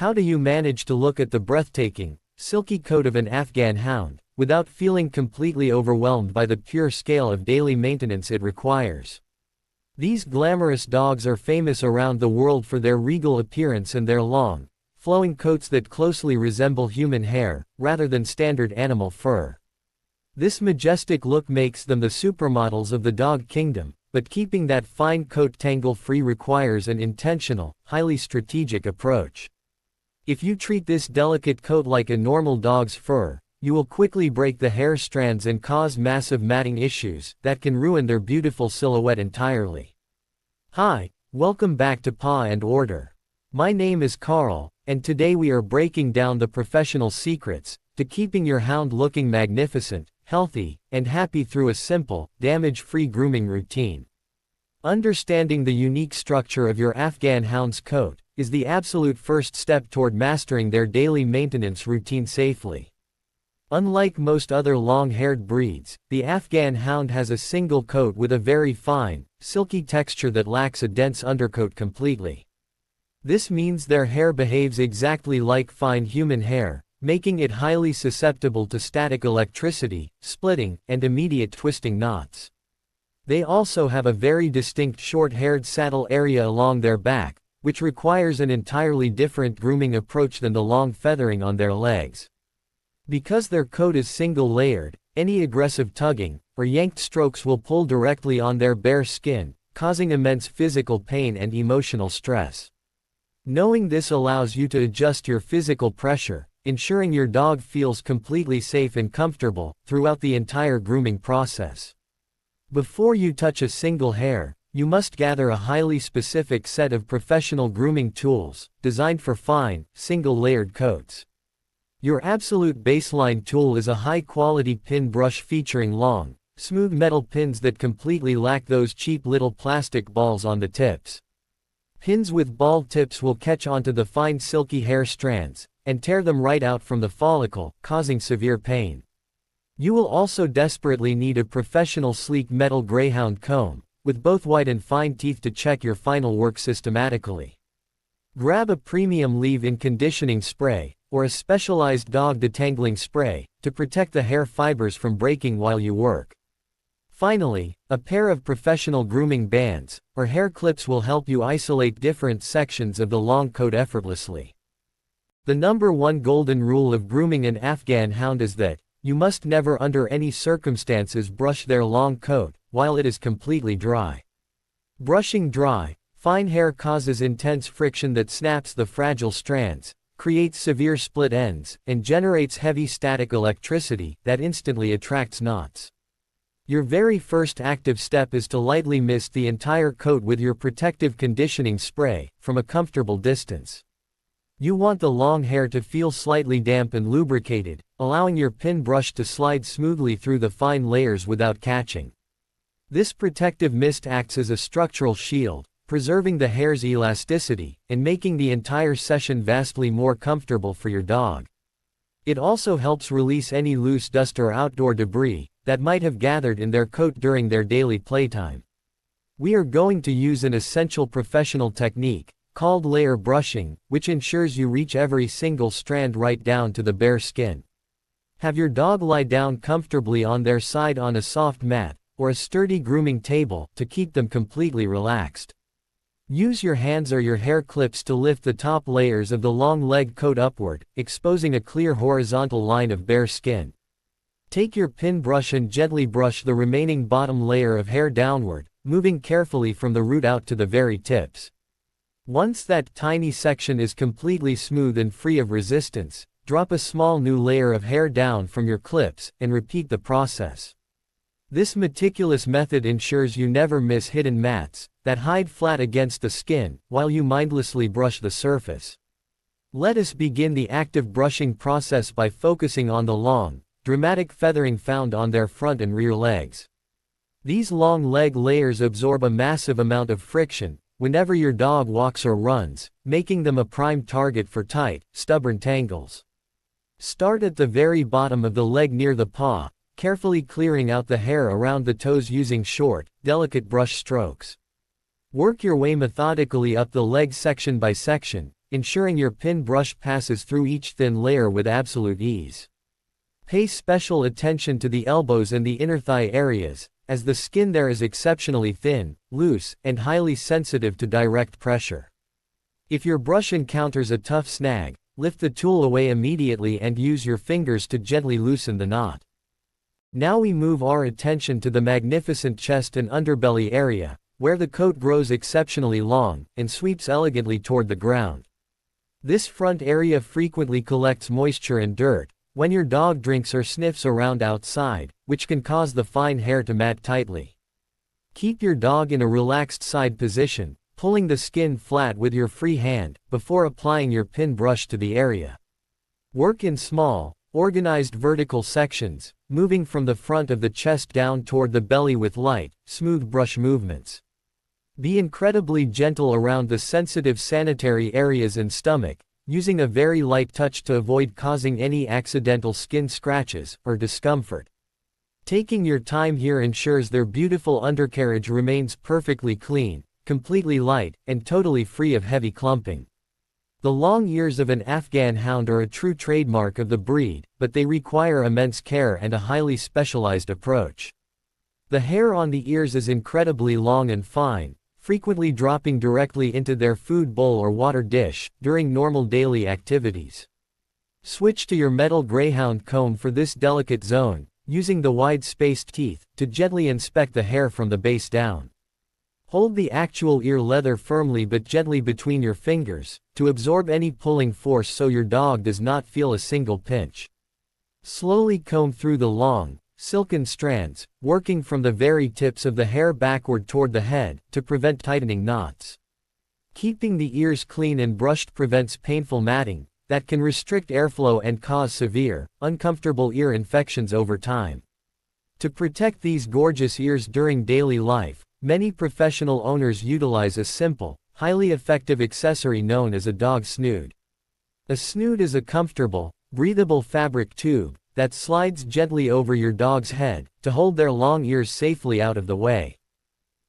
How do you manage to look at the breathtaking, silky coat of an Afghan hound, without feeling completely overwhelmed by the pure scale of daily maintenance it requires? These glamorous dogs are famous around the world for their regal appearance and their long, flowing coats that closely resemble human hair, rather than standard animal fur. This majestic look makes them the supermodels of the dog kingdom, but keeping that fine coat tangle-free requires an intentional, highly strategic approach. If you treat this delicate coat like a normal dog's fur, you will quickly break the hair strands and cause massive matting issues that can ruin their beautiful silhouette entirely. Hi, welcome back to Paw and Order. My name is Carl, and today we are breaking down the professional secrets to keeping your hound looking magnificent, healthy, and happy through a simple, damage-free grooming routine. Understanding the unique structure of your Afghan hound's coat is the absolute first step toward mastering their daily maintenance routine safely. Unlike most other long-haired breeds, the Afghan Hound has a single coat with a very fine, silky texture that lacks a dense undercoat completely. This means their hair behaves exactly like fine human hair, making it highly susceptible to static electricity, splitting, and immediate twisting knots. They also have a very distinct short-haired saddle area along their back, which requires an entirely different grooming approach than the long feathering on their legs. Because their coat is single-layered, any aggressive tugging or yanked strokes will pull directly on their bare skin, causing immense physical pain and emotional stress. Knowing this allows you to adjust your physical pressure, ensuring your dog feels completely safe and comfortable throughout the entire grooming process. Before you touch a single hair, you must gather a highly specific set of professional grooming tools, designed for fine, single-layered coats. Your absolute baseline tool is a high-quality pin brush featuring long, smooth metal pins that completely lack those cheap little plastic balls on the tips. Pins with ball tips will catch onto the fine silky hair strands, and tear them right out from the follicle, causing severe pain. You will also desperately need a professional sleek metal greyhound comb, with both white and fine teeth to check your final work systematically. Grab a premium leave-in conditioning spray, or a specialized dog detangling spray, to protect the hair fibers from breaking while you work. Finally, a pair of professional grooming bands, or hair clips will help you isolate different sections of the long coat effortlessly. The number one golden rule of grooming an Afghan hound is that you must never under any circumstances brush their long coat while it is completely dry. Brushing dry, fine hair causes intense friction that snaps the fragile strands, creates severe split ends, and generates heavy static electricity that instantly attracts knots. Your very first active step is to lightly mist the entire coat with your protective conditioning spray, from a comfortable distance. You want the long hair to feel slightly damp and lubricated, allowing your pin brush to slide smoothly through the fine layers without catching. This protective mist acts as a structural shield, preserving the hair's elasticity, and making the entire session vastly more comfortable for your dog. It also helps release any loose dust or outdoor debris that might have gathered in their coat during their daily playtime. We are going to use an essential professional technique, called layer brushing, which ensures you reach every single strand right down to the bare skin. Have your dog lie down comfortably on their side on a soft mat, or a sturdy grooming table, to keep them completely relaxed. Use your hands or your hair clips to lift the top layers of the long leg coat upward, exposing a clear horizontal line of bare skin. Take your pin brush and gently brush the remaining bottom layer of hair downward, moving carefully from the root out to the very tips. Once that tiny section is completely smooth and free of resistance, drop a small new layer of hair down from your clips, and repeat the process. This meticulous method ensures you never miss hidden mats that hide flat against the skin while you mindlessly brush the surface. Let us begin the active brushing process by focusing on the long, dramatic feathering found on their front and rear legs. These long leg layers absorb a massive amount of friction whenever your dog walks or runs, making them a prime target for tight, stubborn tangles. Start at the very bottom of the leg near the paw, carefully clearing out the hair around the toes using short, delicate brush strokes. Work your way methodically up the leg section by section, ensuring your pin brush passes through each thin layer with absolute ease. Pay special attention to the elbows and the inner thigh areas, as the skin there is exceptionally thin, loose, and highly sensitive to direct pressure. If your brush encounters a tough snag, lift the tool away immediately and use your fingers to gently loosen the knot. Now we move our attention to the magnificent chest and underbelly area, where the coat grows exceptionally long and sweeps elegantly toward the ground. This front area frequently collects moisture and dirt when your dog drinks or sniffs around outside, which can cause the fine hair to mat tightly. Keep your dog in a relaxed side position, pulling the skin flat with your free hand before applying your pin brush to the area. Work in small, organized vertical sections, moving from the front of the chest down toward the belly with light, smooth brush movements. Be incredibly gentle around the sensitive sanitary areas and stomach, using a very light touch to avoid causing any accidental skin scratches or discomfort. Taking your time here ensures their beautiful undercarriage remains perfectly clean, completely light, and totally free of heavy clumping. The long ears of an Afghan hound are a true trademark of the breed, but they require immense care and a highly specialized approach. The hair on the ears is incredibly long and fine, frequently dropping directly into their food bowl or water dish during normal daily activities. Switch to your metal greyhound comb for this delicate zone, using the wide-spaced teeth to gently inspect the hair from the base down. Hold the actual ear leather firmly but gently between your fingers to absorb any pulling force so your dog does not feel a single pinch. Slowly comb through the long, silken strands, working from the very tips of the hair backward toward the head to prevent tightening knots. Keeping the ears clean and brushed prevents painful matting that can restrict airflow and cause severe, uncomfortable ear infections over time. To protect these gorgeous ears during daily life, many professional owners utilize a simple, highly effective accessory known as a dog snood. A snood is a comfortable, breathable fabric tube that slides gently over your dog's head to hold their long ears safely out of the way.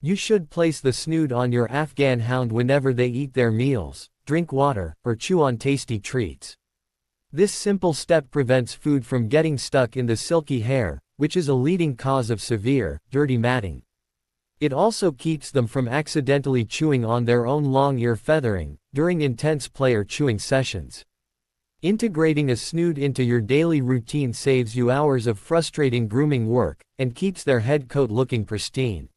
You should place the snood on your Afghan hound whenever they eat their meals, drink water, or chew on tasty treats. This simple step prevents food from getting stuck in the silky hair, which is a leading cause of severe, dirty matting. It also keeps them from accidentally chewing on their own long ear feathering during intense play or chewing sessions. Integrating a snood into your daily routine saves you hours of frustrating grooming work and keeps their head coat looking pristine.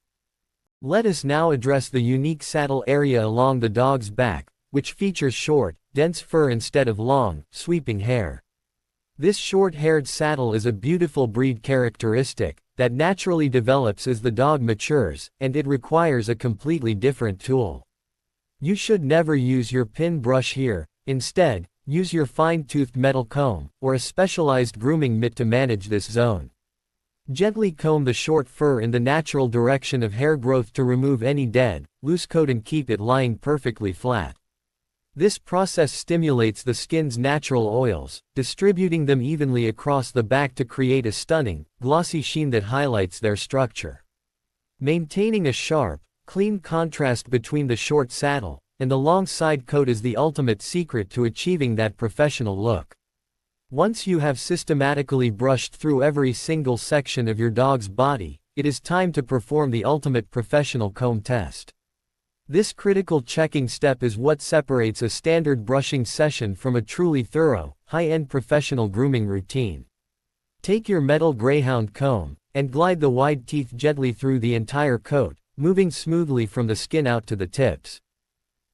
Let us now address the unique saddle area along the dog's back, which features short, dense fur instead of long, sweeping hair. This short-haired saddle is a beautiful breed characteristic that naturally develops as the dog matures, and it requires a completely different tool. You should never use your pin brush here. Instead, use your fine-toothed metal comb, or a specialized grooming mitt to manage this zone. Gently comb the short fur in the natural direction of hair growth to remove any dead, loose coat and keep it lying perfectly flat. This process stimulates the skin's natural oils, distributing them evenly across the back to create a stunning, glossy sheen that highlights their structure. Maintaining a sharp, clean contrast between the short saddle and the long side coat is the ultimate secret to achieving that professional look. Once you have systematically brushed through every single section of your dog's body, it is time to perform the ultimate professional comb test. This critical checking step is what separates a standard brushing session from a truly thorough, high-end professional grooming routine. Take your metal greyhound comb and glide the wide teeth gently through the entire coat, moving smoothly from the skin out to the tips.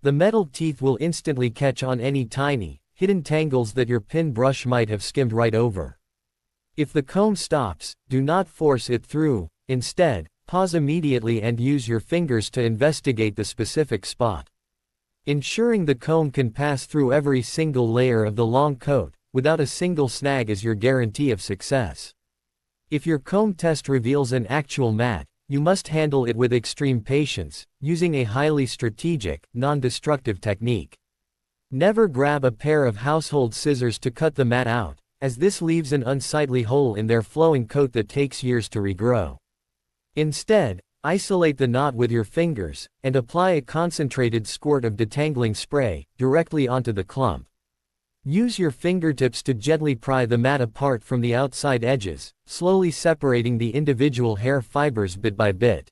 The metal teeth will instantly catch on any tiny, hidden tangles that your pin brush might have skimmed right over. If the comb stops, do not force it through. Instead, pause immediately and use your fingers to investigate the specific spot. Ensuring the comb can pass through every single layer of the long coat, without a single snag is your guarantee of success. If your comb test reveals an actual mat, you must handle it with extreme patience, using a highly strategic, non-destructive technique. Never grab a pair of household scissors to cut the mat out, as this leaves an unsightly hole in their flowing coat that takes years to regrow. Instead, Isolate the knot with your fingers, and apply a concentrated squirt of detangling spray directly onto the clump. Use your fingertips to gently pry the mat apart from the outside edges, slowly separating the individual hair fibers bit by bit.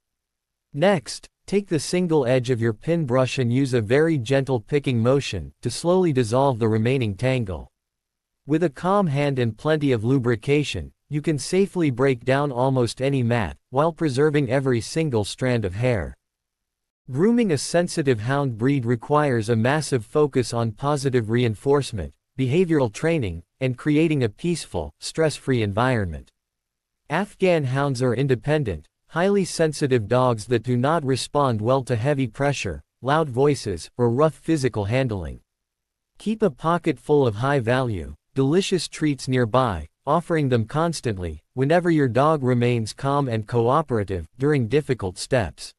Next, take the single edge of your pin brush and use a very gentle picking motion to slowly dissolve the remaining tangle. With a calm hand and plenty of lubrication, you can safely break down almost any mat, while preserving every single strand of hair. Grooming a sensitive hound breed requires a massive focus on positive reinforcement, behavioral training, and creating a peaceful, stress-free environment. Afghan hounds are independent, highly sensitive dogs that do not respond well to heavy pressure, loud voices, or rough physical handling. Keep a pocket full of high-value, delicious treats nearby, offering them constantly, whenever your dog remains calm and cooperative during difficult steps.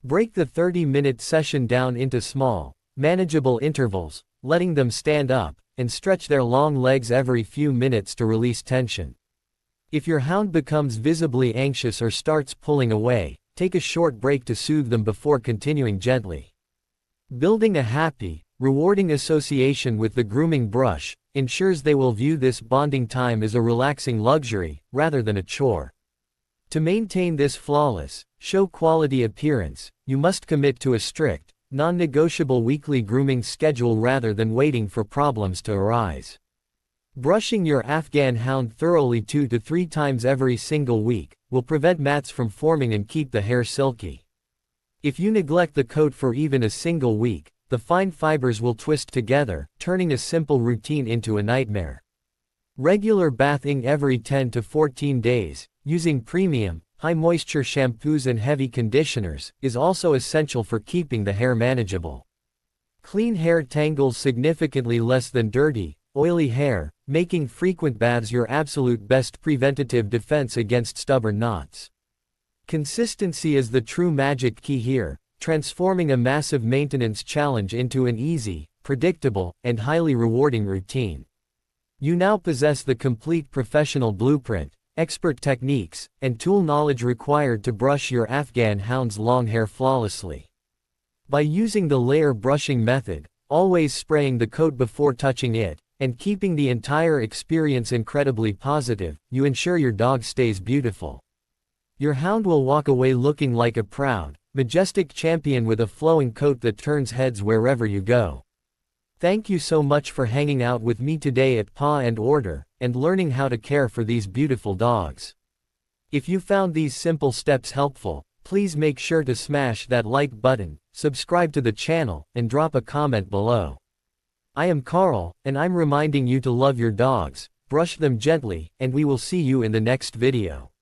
Break the 30-minute session down into small, manageable intervals, letting them stand up and stretch their long legs every few minutes to release tension. If your hound becomes visibly anxious or starts pulling away, take a short break to soothe them before continuing gently. Building a happy, rewarding association with the grooming brush ensures they will view this bonding time as a relaxing luxury, rather than a chore. To maintain this flawless, show-quality appearance, you must commit to a strict, non-negotiable weekly grooming schedule rather than waiting for problems to arise. Brushing your Afghan hound thoroughly 2 to 3 times every single week will prevent mats from forming and keep the hair silky. If you neglect the coat for even a single week, the fine fibers will twist together, turning a simple routine into a nightmare. Regular bathing every 10 to 14 days, using premium, high-moisture shampoos and heavy conditioners, is also essential for keeping the hair manageable. Clean hair tangles significantly less than dirty, oily hair, making frequent baths your absolute best preventative defense against stubborn knots. Consistency is the true magic key here, transforming a massive maintenance challenge into an easy, predictable, and highly rewarding routine. You now possess the complete professional blueprint, expert techniques, and tool knowledge required to brush your Afghan hound's long hair flawlessly. By using the layer brushing method, always spraying the coat before touching it, and keeping the entire experience incredibly positive, you ensure your dog stays beautiful. Your hound will walk away looking like a proud, majestic champion with a flowing coat that turns heads wherever you go. Thank you so much for hanging out with me today at Paw and Order, and learning how to care for these beautiful dogs. If you found these simple steps helpful, please make sure to smash that like button, subscribe to the channel, and drop a comment below. I am Carl, and I'm reminding you to love your dogs, brush them gently, and we will see you in the next video.